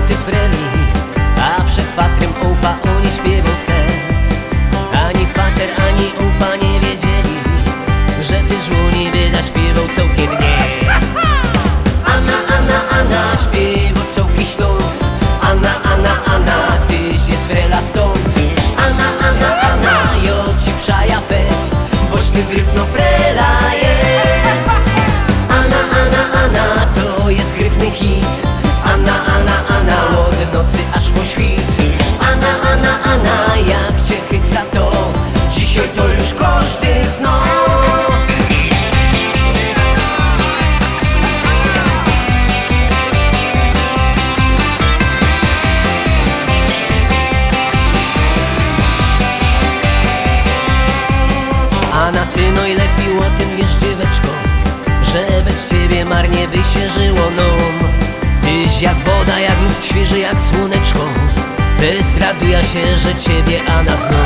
złoty freli, a przed fatrem upa nie śpiewał se. Ani fater, ani upa nie wiedzieli, że ty żłoni wyda śpiewał całkiem nie. Anna, Anna, Anna, śpiewał całki Śląsk. Anna, Anna, Anna, tyś jest frela stąd. Anna, Anna, Anna, jo ci przaja fest, boś ty gryfno frela jest. Anna, Anna, Anna, to jest gryfny hit. Anna, Anna, Anna, od nocy aż po świt. Anna, Anna, Anna, jak cię chyca to dzisiaj to już koszty snu. Anna, ty no i lepiej o tym wiesz, dzieweczko, że bez ciebie marnie by się żyło nam. Tyś jak woda, jak luft świeży, jak słoneczko. Wystraduje się, że ciebie Anna zna.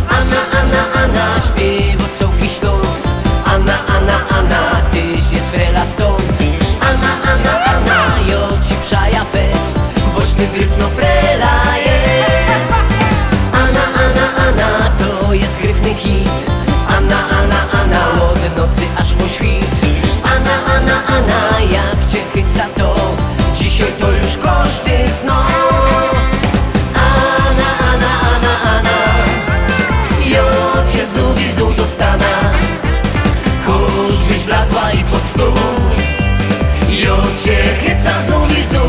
Anna, Anna, Anna, śpiewa całki Śląsk. Anna, Anna, Anna, tyś jest frela stąd. Anna, Anna, Anna, jo ci przaja fest, boś ty gryfno frela jest. Anna, Anna, Anna, to jest gryfny hit. Anna, Anna, Anna, od nocy aż po świt. Anna, Anna, Anna, jak cię chyca to dzisiaj to już koszty snu. Anna, Anna, Anna, Anna, jo cię zuwizu do stana. Choćbyś wlazła i pod stół, jo cię chyca zuwizu.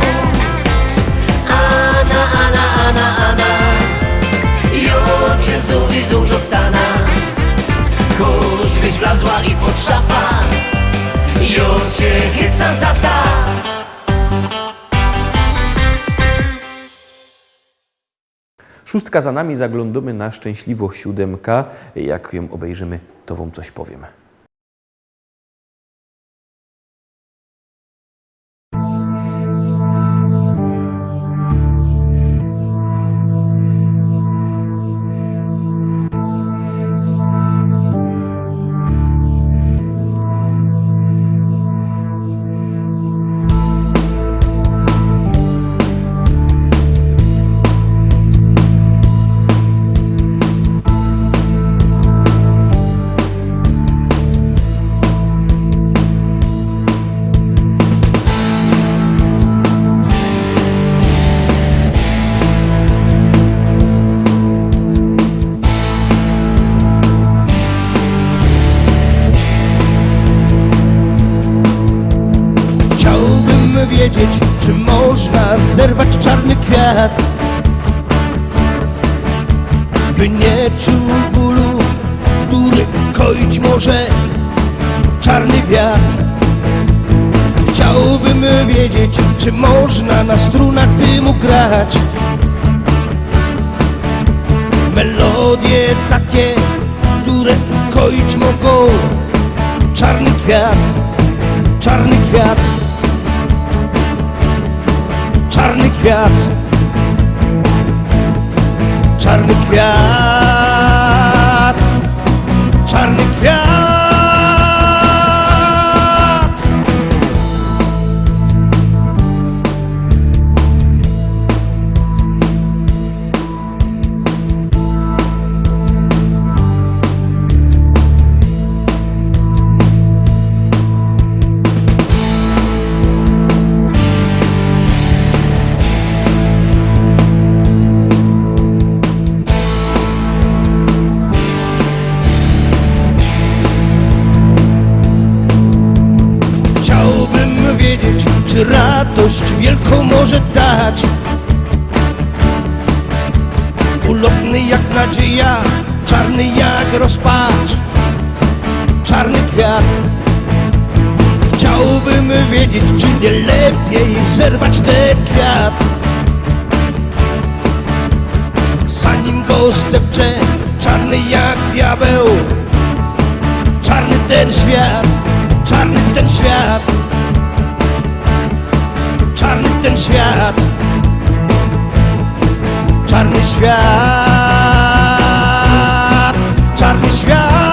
Anna, Anna, Anna, Anna, jo cię zuwizu do stana. Choćbyś wlazła i pod szafa, jo cię chyca za ta. Szóstka za nami, zaglądamy na szczęśliwą siódemkę. Jak ją obejrzymy, to wam coś powiem. Wiedzieć, czy można zerwać czarny kwiat, by nie czuł bólu, który koić może czarny wiatr. Chciałbym wiedzieć, czy można na strunach dymu grać melodie takie, które koić mogą czarny kwiat, czarny kwiat. Czarny kwiat, czarny kwiat, czarny kwiat. Czy radość wielką może dać ulotny jak nadzieja, czarny jak rozpacz, czarny kwiat. Chciałbym wiedzieć, czy nie lepiej zerwać ten kwiat, zanim go zdepcze, czarny jak diabeł. Czarny ten świat, czarny ten świat, czarny ten świat, czarny świat, czarny świat.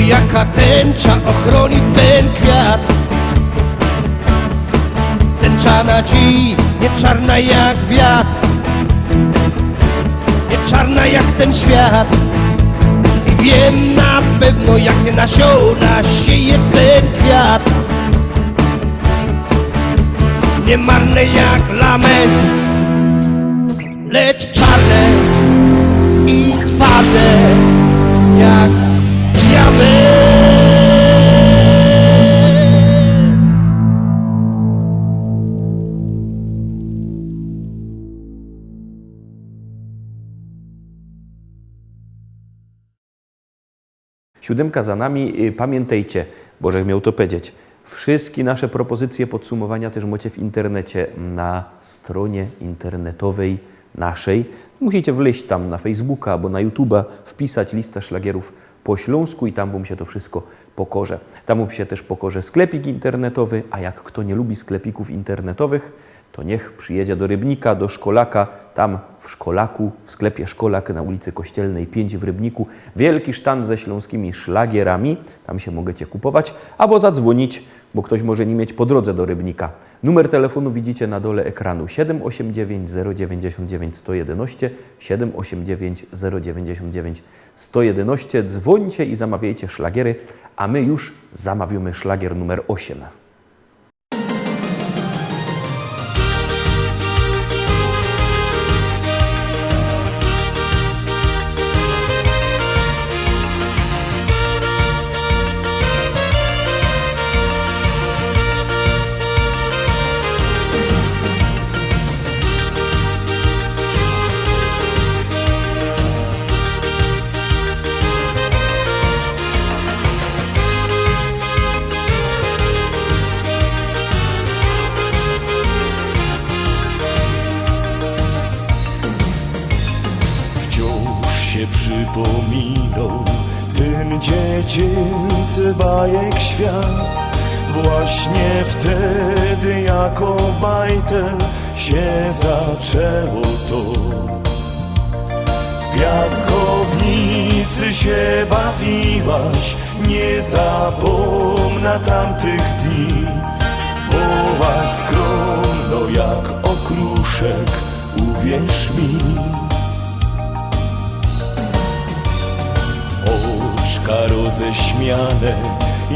jaka tęcza ochroni ten kwiat. Tęcza nadziei, nie czarna jak wiatr, nie czarna jak ten świat. I wiem na pewno, jakie nasiona sieje ten kwiat. Nie marne jak lament, lecz czarne i twarde jak diament. Siódemka za nami. Pamiętajcie, Bożek miał to powiedzieć, wszystkie nasze propozycje podsumowania też macie w internecie na stronie internetowej naszej. Musicie wleźć tam na Facebooka albo na YouTube'a, wpisać listę szlagierów po śląsku i tam wam się to wszystko pokaże. Tam wam się też pokaże sklepik internetowy, a jak kto nie lubi sklepików internetowych, to niech przyjedzie do Rybnika, do Szkolaka. Tam w Szkolaku, w sklepie Szkolak na ulicy Kościelnej 5 w Rybniku, wielki sztand ze śląskimi szlagierami. Tam się możecie kupować, albo zadzwonić, bo ktoś może nie mieć po drodze do Rybnika. Numer telefonu widzicie na dole ekranu 789 099 111, 789 099 111. Dzwońcie i zamawiajcie szlagiery, a my już zamawiamy szlagier numer 8. Przypominał ten dziecięcy bajek świat. Właśnie wtedy jako bajtel się zaczęło to. W piaskownicy się bawiłaś, nie zapomnę tamtych dni. Byłaś skromno jak okruszek, uwierz mi. Oczka roześmiane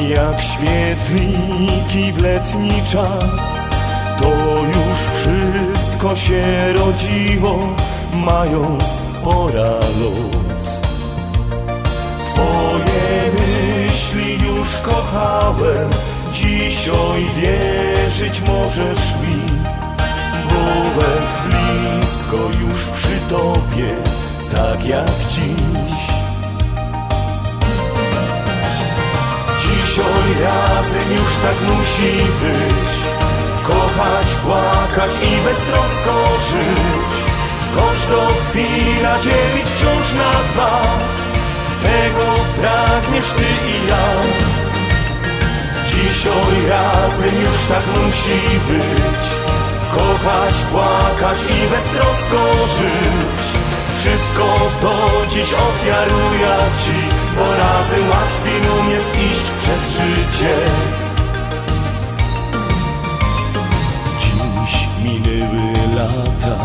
jak świetliki w letni czas. To już wszystko się rodziło, mając pora lot. Twoje myśli już kochałem, dzisiaj wierzyć możesz mi. Byłem blisko już przy tobie, tak jak dziś. Dzisiaj razem już tak musi być, kochać, płakać i beztrosko żyć. Każdą chwilę dzielić wciąż na dwa, tego pragniesz ty i ja. Dzisiaj razem już tak musi być, kochać, płakać i beztrosko żyć. Wszystko to dziś ofiaruję ci, bo razem łatwiej nam jest iść przez życie. Dziś minęły lata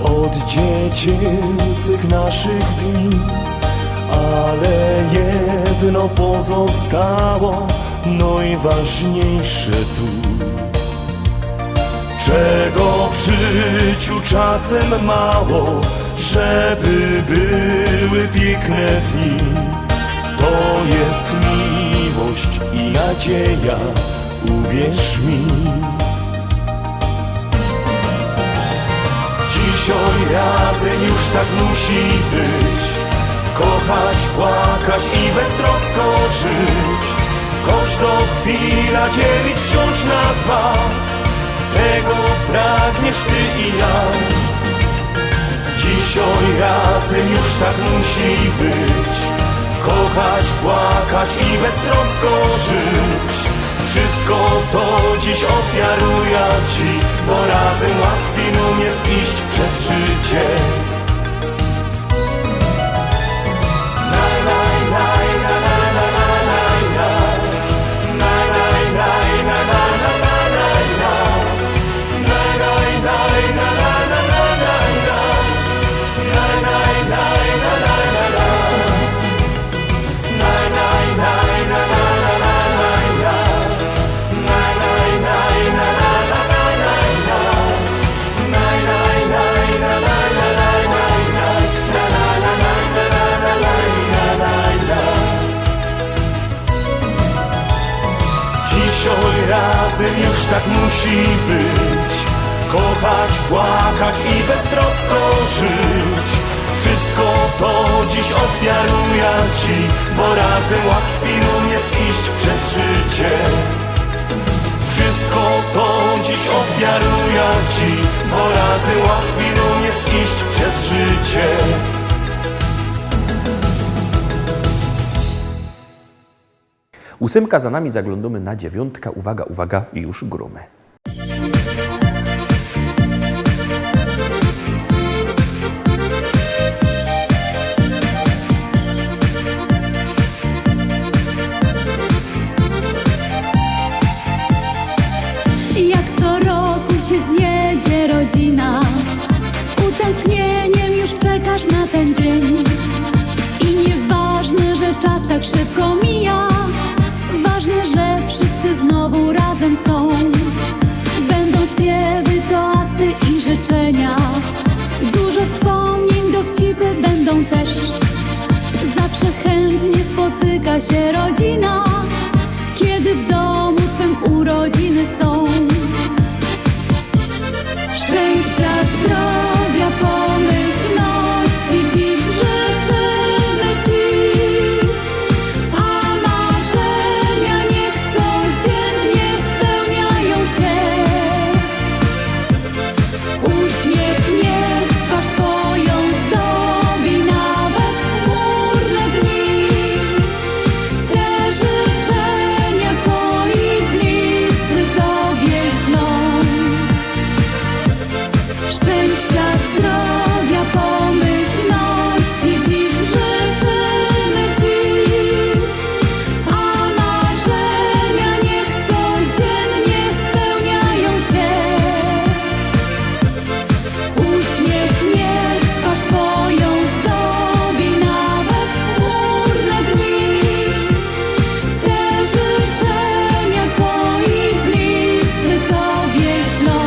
od dziecięcych naszych dni, ale jedno pozostało, najważniejsze tu. Czego w życiu czasem mało, żeby były piękne dni. To jest miłość i nadzieja, uwierz mi. Dzisiaj razem już tak musi być, kochać, płakać i beztrosko żyć. Każdą chwilę dzielić wciąż na dwa, tego pragniesz ty i ja. Dzisiaj razem już tak musi być, kochać, płakać i beztrosko żyć. Wszystko to dziś ofiaruję ci, bo razem łatwiej nam jest iść przez życie. La la la la la la la la. płakać i beztrosko żyć. Wszystko to dziś ofiaruję Ci, bo razem łatwiej nam jest iść przez życie. Wszystko to dziś ofiaruję Ci, bo razem łatwiej nam jest iść przez życie. Ósemka za nami, zaglądamy na dziewiątka. Uwaga, uwaga, już gromy. Jak co roku się zjedzie rodzina, z utęsknieniem już czekasz na ten dzień. I nieważne, że czas tak szybko mija, ważne, że wszyscy znowu razem są. Będą śpiewy, toasty i życzenia, dużo wspomnień, dowcipy będą też. Zawsze chętnie spotyka się rodzina, kiedy w domu Twym urodziny są. Szczęścia, zdrowia, pomyślności dziś życzymy Ci, a marzenia niech codziennie spełniają się. Uśmiech niech twarz Twoją zdobi nawet w chmurne dni. Te życzenia Twoi bliscy Tobie ślą. Szczęścia, zdrowia, pomyślności dziś życzymy Ci, a marzenia niech codziennie spełniają się. Uśmiech niech twarz Twoją zdobi nawet w chmurne dni. Te życzenia Twoi bliscy Tobie ślą.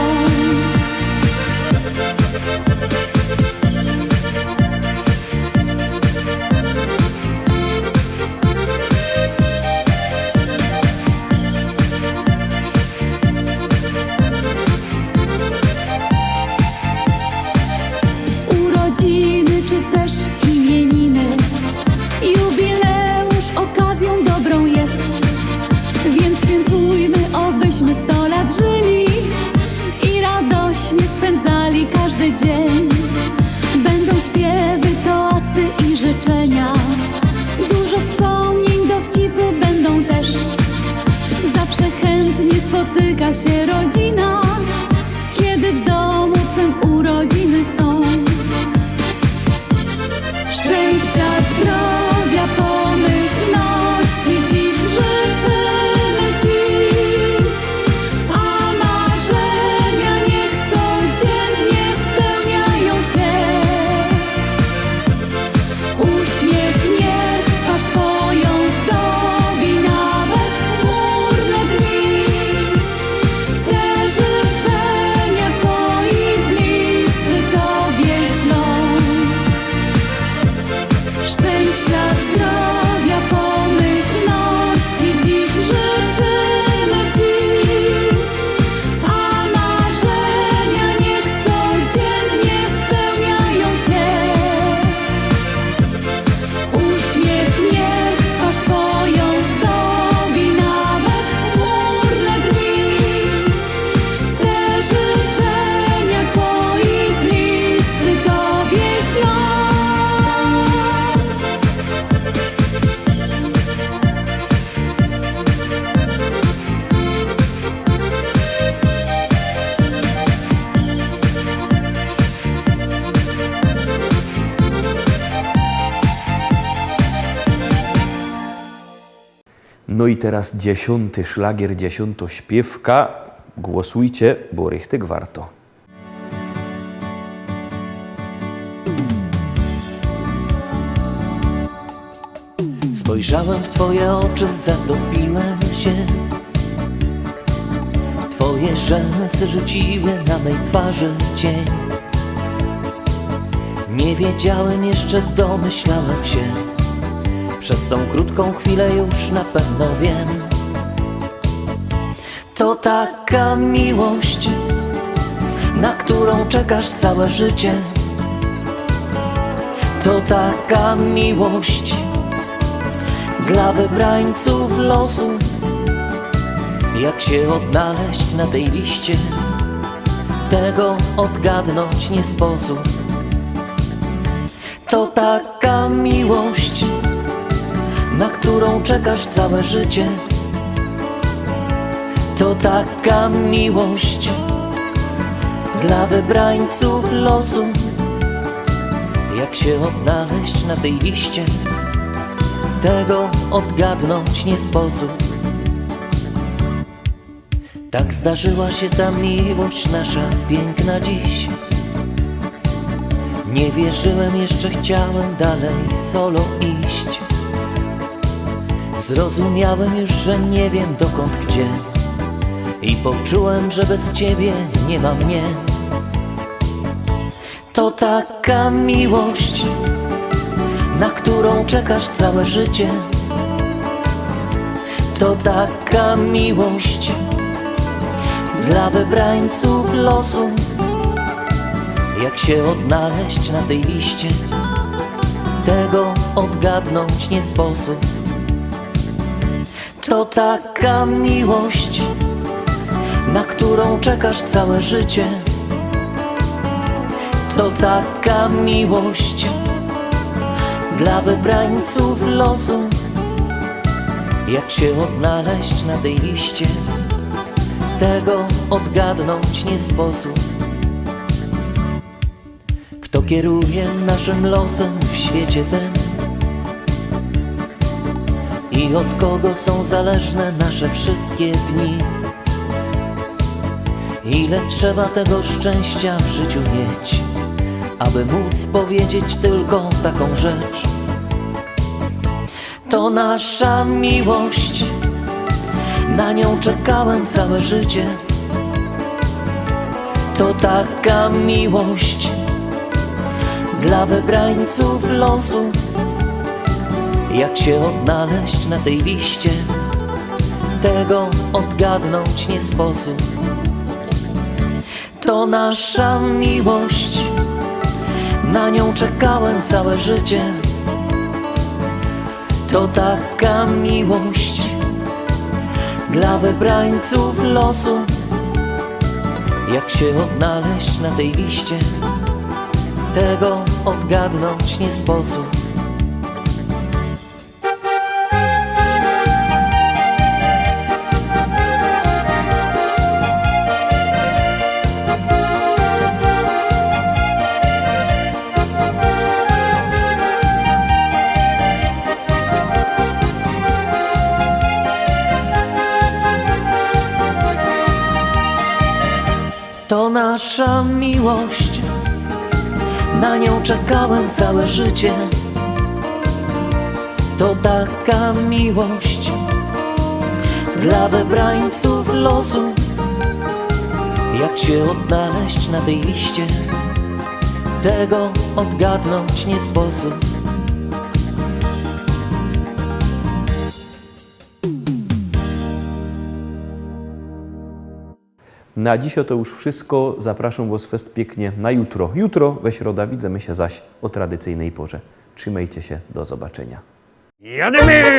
Urodziny czy też imieniny, jubileusz okazją dobrą jest. Więc świętujmy, obyśmy 100 lat żyli i radośnie spędzali każdy dzień. Będą śpiewy, toasty i życzenia, dużo wspomnień, dowcipy będą też. Zawsze chętnie spotyka się rodzina, kiedy w domu Twym urodziny są. Szczęścia, zdrowia, pomyślności dziś życzymy Ci, a marzenia niech codziennie spełniają się. Uśmiech niech twarz Twoją zdobi nawet w chmurne dni. Te życzenia Twoi bliscy Tobie ślą. Szczęścia, zdrowia, pomyślności dziś życzymy Ci, a marzenia niech codziennie spełniają się. Uśmiech niech twarz Twoją zdobi nawet w chmurne dni. Te życzenia Twoi bliscy Tobie ślą. No i teraz 10. szlagier, 10. śpiewka. Głosujcie, bo rychtyk warto. Spojrzałem w Twoje oczy, zatopiłem się. Twoje rzęsy rzuciły na mej twarzy cień. Nie wiedziałem jeszcze, domyślałem się. Przez tą krótką chwilę już na pewno wiem. To taka miłość, na którą którą czekasz całe życie. To taka miłość dla wybrańców losu. Jak się odnaleźć na tej liście, tego odgadnąć nie sposób. To taka miłość, na którą czekasz całe życie. To taka miłość dla wybrańców losu. Jak się odnaleźć na tej liście, tego odgadnąć nie sposób. Tak zdarzyła się ta miłość nasza piękna dziś. Nie wierzyłem, jeszcze chciałem dalej solo iść. Zrozumiałem już, że nie wiem dokąd gdzie, i poczułem, że bez ciebie nie ma mnie. To taka miłość, na którą czekasz całe życie. To taka miłość dla wybrańców losu. Jak się odnaleźć na tej liście, tego odgadnąć nie sposób. To taka miłość, na którą czekasz całe życie. To taka miłość dla wybrańców losu. Jak się odnaleźć na tej liście, tego odgadnąć nie sposób. Kto kieruje naszym losem w świecie tym i od kogo są zależne nasze wszystkie dni? Ile trzeba tego szczęścia w życiu mieć, aby móc powiedzieć tylko taką rzecz? To nasza miłość, na nią czekałem całe życie. To taka miłość dla wybrańców losu. Jak się odnaleźć na tej liście, tego odgadnąć nie sposób. To nasza miłość, na nią czekałem całe życie. To taka miłość dla wybrańców losu. Jak się odnaleźć na tej liście, tego odgadnąć nie sposób. To nasza miłość, na nią czekałem całe życie. To taka miłość dla wybrańców losu. Jak się odnaleźć na tej liście, tego odgadnąć nie sposób. Na dziś to już wszystko. Zapraszam Was fest pięknie na jutro. Jutro we środę widzimy się zaś o tradycyjnej porze. Trzymajcie się, do zobaczenia. Jadymy!